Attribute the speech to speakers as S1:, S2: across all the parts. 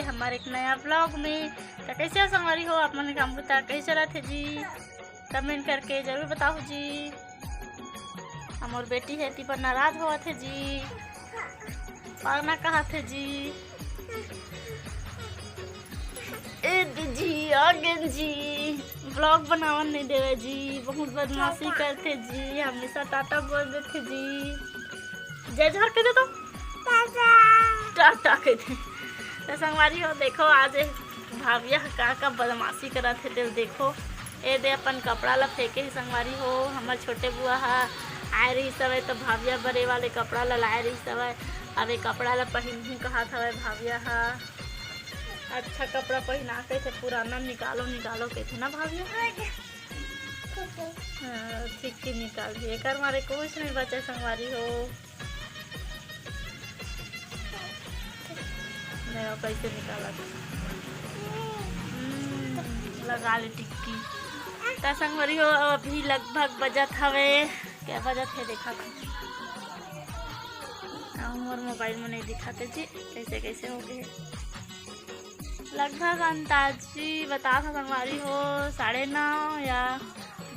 S1: हमारे एक नया ब्लॉग में। तो कैसे संगवारी हो आप मन काम बता कैसे रहते जी, कमेंट करके जरूर बताओ जी। हमार बेटी है ती पर नाराज हुआ थे जी, पाना कहा थे जी। ए दीजी आगे जी ब्लॉग बनावन नहीं देवे जी, बहुत बदमाशी करते जी, हमेशा टाटा बोल देते जी। जय जोहर के दे तो टाटा के दे। तो संगवारी हो देखो आज भाभिया का बदमाशी करा थे देखो। ए दे अपन कपड़ा ला फेंके ही संगवारी हो। हमार छोटे बुआ हा आए रही सब तो भाभिया बड़े वाले कपड़ा ला लाए रही सब। अब कपड़ा ला पहन कहा था भाभिया हा अच्छा कपड़ा पहना के थे, पुराना निकालो निकालो के थे ना भाभिया। ठीक ठीक निकाल दिए कर मारे कुछ नहीं बचे संगवारी हो। देखो कैसे निकाला लगा ले टिक्की। तो संगवारी हो अभी लगभग बजत हवे, क्या बजत है देखा और मोबाइल में नहीं दिखाते जी कैसे कैसे हो गए। लगभग अंदाजी बता था संगवारी हो 9:30 या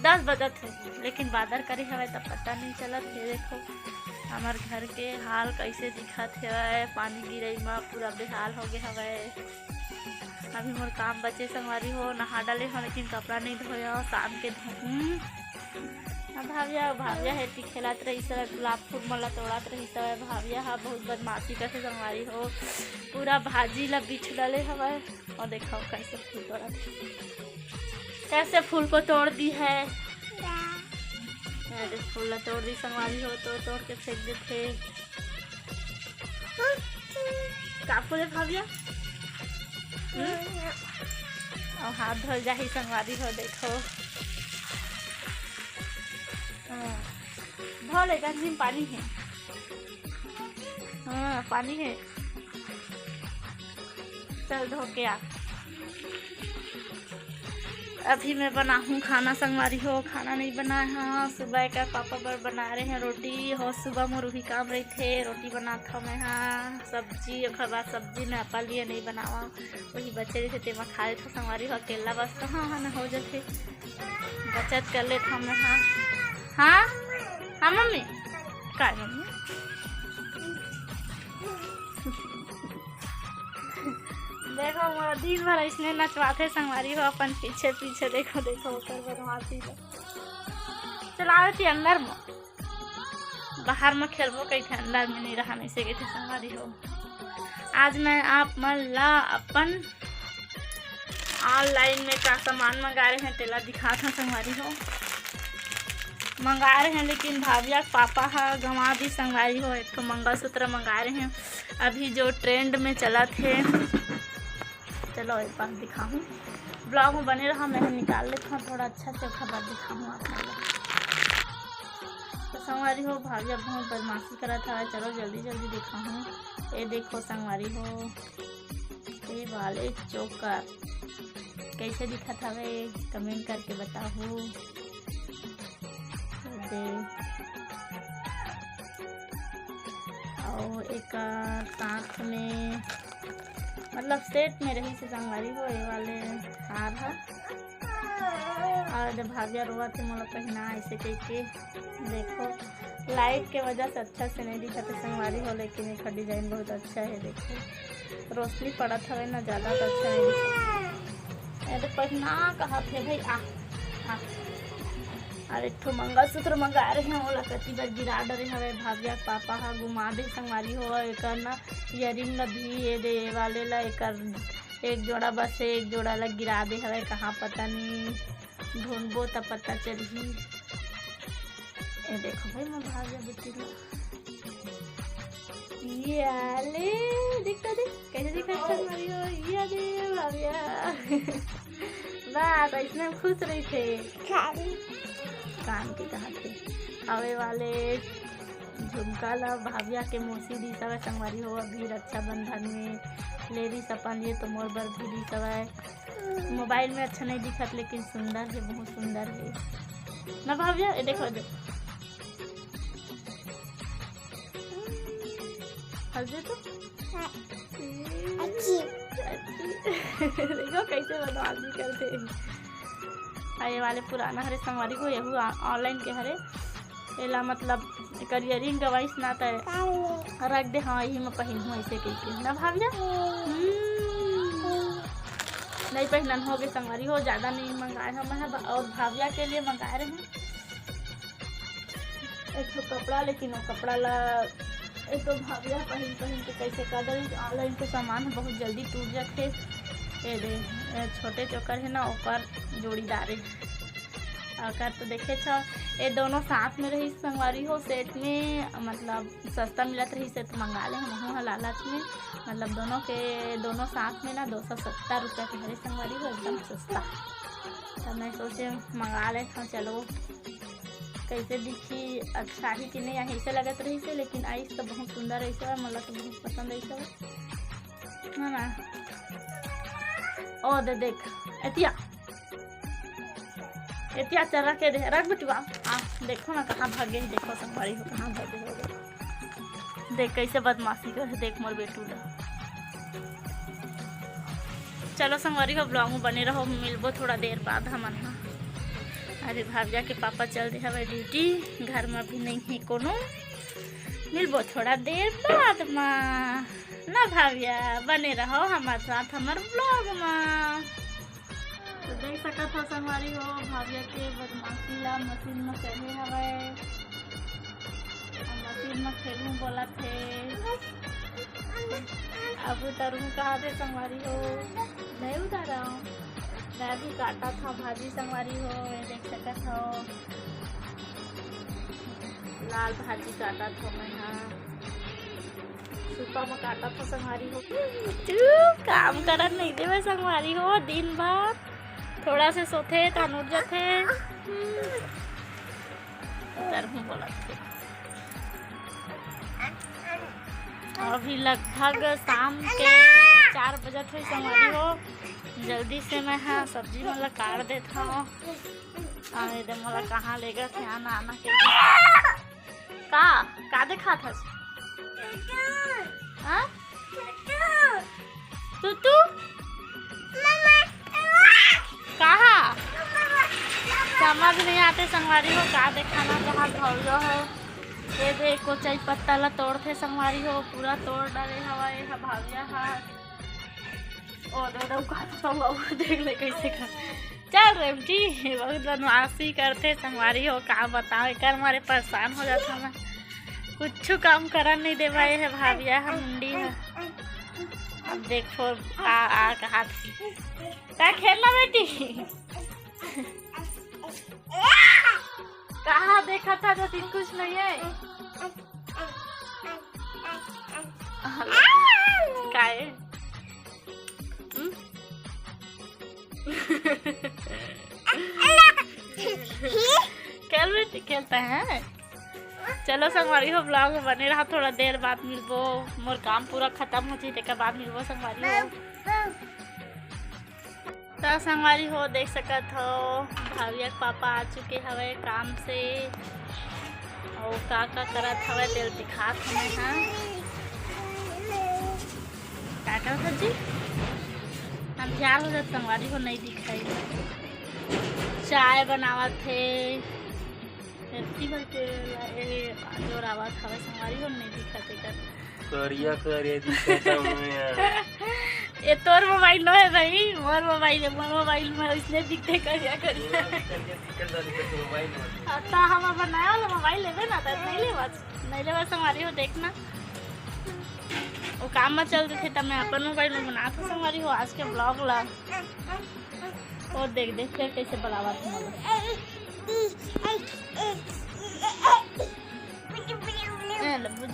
S1: 10 बजत है, लेकिन बादल करे हवे तब पता नहीं चलत है। देखो हमार घर के हाल कैसे दिखत है, पानी गिरई में पूरा बेहाल हो गया हवे। अभी मोर काम बचे संगवारी हो, नहा डाले हो लेकिन कपड़ा नहीं धोया, शाम के धो। भाभिया है ती खेलत रही सब, गुलाब फूल मला तोड़त रही सब। भाभिया हा बहुत बदमाशी करते संगवारी हो, पूरा भाजी ला बिछ डाले हवा। और देखो कैसे फूल तोड़ा, कैसे फूल को तोड़ दी है। फूल ला तोड़ दी संगवारी हो, तोड़ के फेंक देते। काफू ले भाभिया और हाथ धो जा ही संगवारी हो। देखो धो ले गंजी में पानी है। हाँ पानी है, चल धो के आ। अभी मैं बनाऊँ खाना संगवारी हो, खाना नहीं बनाया। हाँ सुबह का पापा बर बना रहे हैं रोटी हो, सुबह में रूही काम रही थे रोटी बनाता मैं। हाँ सब्जी और बाद सब्जी में अपा लिए नहीं बनावा, वही बचे रहे थे तेमा खा रहे थे संगवारी हो अकेला बस। तो हाँ हाँ हो जाते बचत कर लेते हम। हाँ हाँ हाँ मम्मी का मम्मी देखो मोरा दिन भर इसने नचवाते संगवारी हो अपन पीछे पीछे। देखो देखो ऊपर बदमाशी चलावे थी अंदर में, बाहर में खेलबो कही थे, अंदर में नहीं रहा नहीं से गए थे संगवारी हो। आज मैं आप मला अपन ऑनलाइन में का सामान मंगा रहे हैं तेला दिखा था संगवारी हो। मंगा रहे हैं लेकिन भाभिया पापा हा गंवा दी संगवारी हो। एक तो मंगलसूत्र मंगा रहे हैं अभी जो ट्रेंड में चला थे। चलो एक बार दिखाऊँ, ब्लॉग में बने रहा, मैं निकाल लेता हूँ थोड़ा अच्छा से खबर दिखाऊँ आप लोग। तो संगवारी हो भाभिया बहुत बदमाशी करा था, चलो जल्दी जल्दी दिखाऊँ। ये देखो संगवारी हो ये वाले चोकर कैसे दिखा था वे, कमेंट करके बताओ। और एक साथ में मतलब सेट में रही से संगवारी हो ये वाले हार है। और जब भाभिया रोआ थे मोला पहना ऐसे करके। देखो लाइट के वजह से अच्छा से नहीं दिखा था संगवारी हो, लेकिन इसका डिजाइन बहुत अच्छा है। देखो रोशनी पड़ा था ना ज़्यादा तो अच्छा नहीं दिखा। अरे पहना कहा थे भाई आ और एक ठो मंगलसूत्र मंगा रहे हैं, वो लकती पर गिरा डरे हवे। भाभिया पापा हा घुमा दे संगवारी हो। एक ना इयरिंग ला भी ये दे वाले ला एक जोड़ा बस है, एक जोड़ा ला गिरा दे हवे, कहाँ पता नहीं ढूंढबो तब पता चली। ये देखो भाई मैं भाभिया बेटी ये आले दिखता देख कैसे दिखा संगवारी हो। ये दे भाभिया बस इसमें खुश रही थे। कान के कहा थे हवे वाले झुमका ला भाभिया के मौसी दी सब संगवारी हो। अभी रक्षाबंधन में ले दी सपन ये तो मोर बर भी दी सब। मोबाइल में अच्छा नहीं दिखत लेकिन सुंदर है, बहुत सुंदर है ना भाभिया। ये देखो हंस दे तो अच्छी देखो कैसे बदमाशी करते। ये वाले पुराना हरे संगवारी को यहू ऑनलाइन के हरे एला मतलब एकर इयरिंग गवाइस ना त रख दे। हाँ यही में पहन हूँ ऐसे कह ना भाविया नहीं पहनन हो गए संगवारी हो। ज़्यादा नहीं मंगाए हम और भाविया के लिए मंगाए रहे हैं एक तो कपड़ा, लेकिन वो कपड़ा ला एक तो भाविया पहन के कैसे कर दे। ऑनलाइन के सामान बहुत जल्दी टूट जाते। ये दे छोटे चोकर है ना ओकर जोड़ीदार है तो देखे छ ये दोनों साथ में रही संगवारी हो। सेट में मतलब सस्ता मिलत रही से तो मंगा ले हम लालच में। मतलब दोनों साथ में ना 270 रुपये के हरे संगवारी हो, एकदम सस्ता। तब मैं सोचे मंगा ले था, चलो कैसे दिखी अच्छा ही कि नहीं ऐसे लगत रही से, लेकिन आई तो बहुत सुंदर ऐसे मतलब तो बहुत पसंद ऐसे है ना। ओ दे देख एतिया चरा के दे रख बेटुआ। देखो ना कहाँ भागे, देखो संगवारी हो कहाँ भागे हो। देख कैसे बदमाशी कर, देख मोर बेटू ला। चलो संगवारी हो ब्लॉग में बने रहो, मिलबो थोड़ा देर बाद हमन। अरे भाविया के पापा चल दे हवे ड्यूटी, घर में भी नहीं है कोनो। मिलबो थोड़ा देर बाद में ना भाविया, बने रहो हमारे साथ हमारे ब्लॉग में। तो देख सकत हो संगवारी हो भाविया के बदमाशी ला मशीन में चढ़े हवे। मशीन में खेलूँ बोला थे। अब उतरूँ कहाँ थे संगवारी हो, नहीं उतारा हूँ। मैं भी काटा था भाजी संगवारी हो, देख सकत हो लाल भाजी काटा था मैं। यहाँ सुपा में काटा था संगवारी हो। तू काम करत नहीं देवे संगवारी हो, दिन भर थोड़ा से सोते तन उठ जाते। बोला थे अभी लगभग शाम के 4 बजे थे संगवारी हो। जल्दी से मैं हाँ सब्जी मतलब काट देता हूँ। मतलब कहाँ लेगा थे आना के का देखा था तू कहाँ समझ नहीं आते संगवारी हो का देखाना कहाँ धौलो हो। ये देखो चाय पत्ता ला तोड़ते संगवारी हो, पूरा तोड़ डाले हवा ये भाविया हाथ। और देख ले कैसे कर चल रेमटी बहुत बदमाशी करते संगवारी हो। का बताओ कर मारे परेशान हो जाता मैं, कुछ काम करन नहीं देवा है भाविया हम मुंडी है। अब देखो आ कहा क्या खेलना बेटी कहाँ देखा था तो दिन कुछ नहीं है काहे खेल बेटी खेलते हैं। चलो संगवारी हो ब्लॉग में बने रहा, थोड़ा देर बाद मिलबो। मोर काम पूरा खत्म हो जाए के बाद मिलबो संगवारी हो। तो संगवारी हो देख सकत हो भाविया के पापा आ चुके हवे काम से और का करत हवे तेल दिखात हमें। हाँ क्या करत जी हम ख्याल हो जात संगवारी हो नहीं दिखाई। चाय बनावत थे इतनी भर के जोर आवाज हवे संगवारी हो नहीं दिखत कर
S2: करिया करे दिखता मैं।
S1: ये तोर मोबाइल नो है भाई, मोर मोबाइल में इसने दिखते करिया करिया। अच्छा हम बनाया वाला मोबाइल लेवे ना तो नहीं लेवा संगवारी हो। देखना वो काम में चल रहे थे तब मैं अपन मोबाइल में बना था संगवारी हो आज के ब्लॉग ला। और देख फिर कैसे बनावा था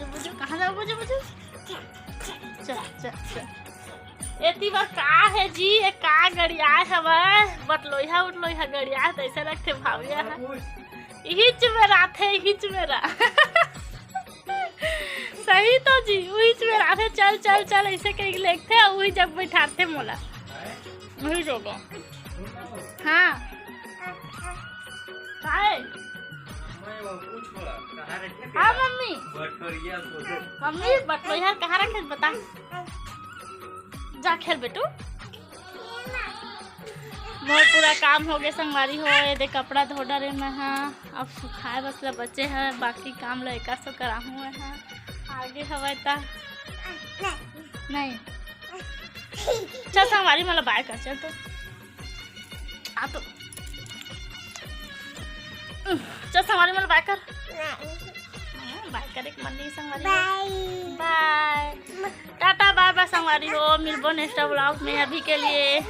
S1: बुझो कहाँ जाओ बुझो चल एती बार का है जी ये का गड़िया हवा बटलोहा उठलोहा गड़िया तो ऐसा लगते भाविया हिच मेरा थे हिच मेरा सही तो जी हिच मेरा थे चल चल चल ऐसे कहीं लेते वही जब बैठाते मोला वही जोगो। हाँ हाँ मम्मी बटलोहा कहाँ रखे बता जा खेल बेटू। मोर पूरा काम हो गया संगवारी हो। ये देख कपड़ा धो डरे में है, अब सुखाए बस ला बचे हैं, बाकी काम लड़का सो कराहूँ है। आगे हवा ता नहीं चल संगवारी मतलब बाय कर चल तो आ तो चल संगवारी मतलब बाय कर बाय कर एक मन नहीं संगवारी बाय टाटा बाय बाय संगवारी हो। मिलबो नेक्स्ट व्लॉग में, अभी के लिए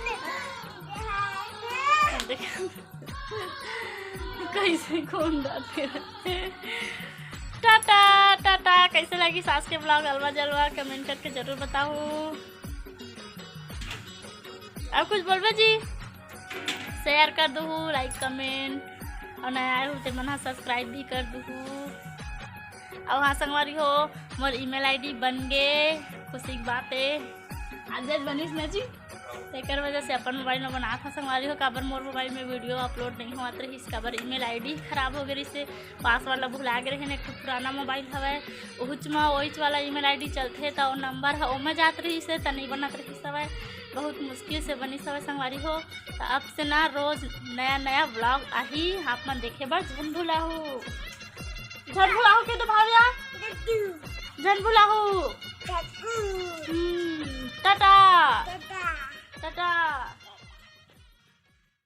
S1: कैसे कौन टाटा टाटा। कैसे लगी सास के ब्लॉग अलवा जलवा कमेंट करके जरूर बताओ। अब कुछ बोलबे जी? शेयर कर दू, लाइक कमेंट, और नया आए हो तो मना सब्सक्राइब भी कर दू। और हाँ संगवारी हो मोर ईमेल आईडी बन गए, खुशी की बात है। आज बनीस ना जी तेकर वजह से अपन मोबाइल में बना था संगवारी हो। काबर मोर मोबाइल में वीडियो अपलोड नहीं होत रही, काबर ईमेल आईडी खराब हो गई से पासवर्ड ला भुला गए रहे। एक पुराना मोबाइल हवे उहुच में वहीच वाला ईमेल आईडी चलते तो नंबर है ओमे जात रही से तो नहीं बनत रही सवय, बहुत मुश्किल से बनी सवय संगवारी हो। तो अब से ना रोज नया नया ब्लॉग आही, आप मन देखे बर झन भुलाहू के तो भाविया झन भुलाहू। टाटा टाटा।